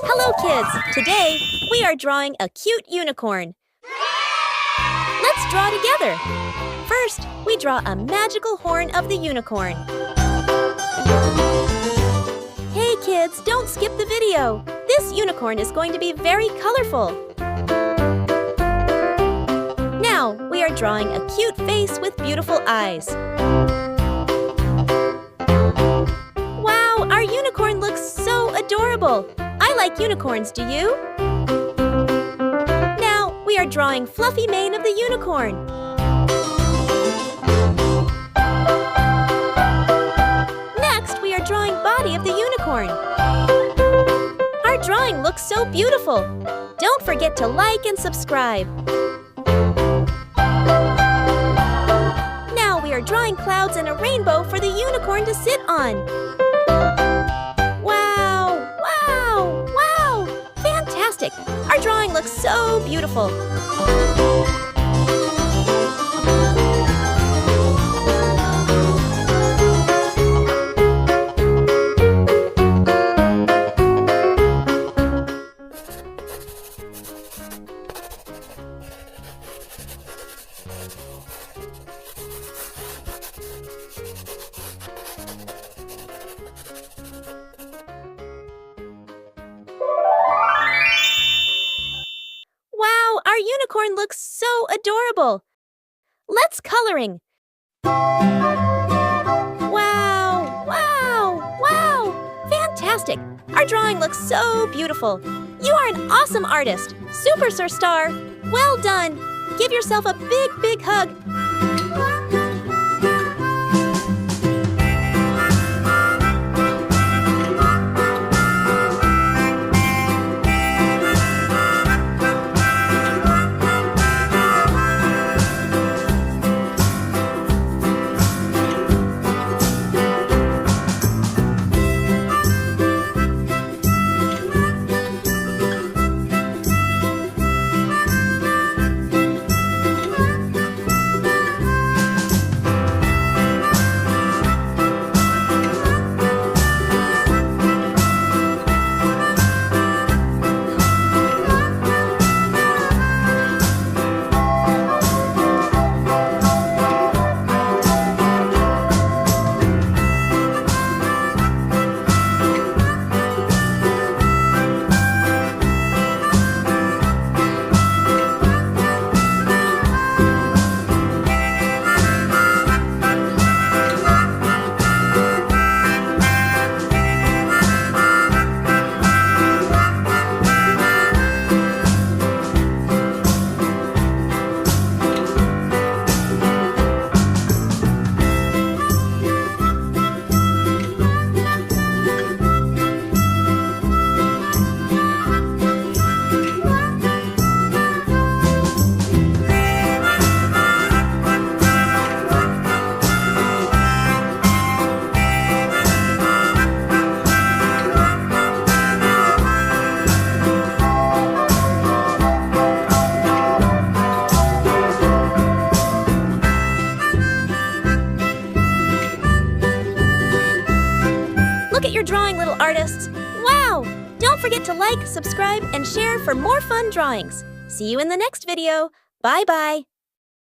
Hello kids! Today, we are drawing a cute unicorn. Let's draw together. First, we draw a magical horn of the unicorn. Hey kids, don't skip the video. This unicorn is going to be very colorful. Now, we are drawing a cute face with beautiful eyes. Wow, our unicorn looks so adorable. I like unicorns, do you? Now, we are drawing fluffy mane of the unicorn. Next, we are drawing body of the unicorn. Our drawing looks so beautiful. Don't forget to like and subscribe. Now, we are drawing clouds and a rainbow for the unicorn to sit on. Our drawing looks so beautiful. Our unicorn looks so adorable. Let's coloring. Wow, wow, wow! Fantastic! Our drawing looks so beautiful. You are an awesome artist. Super Star. Well done. Give yourself a big, big hug. Look at your drawing, little artists. Wow! Don't forget to like, subscribe, and share for more fun drawings. See you in the next video. Bye-bye.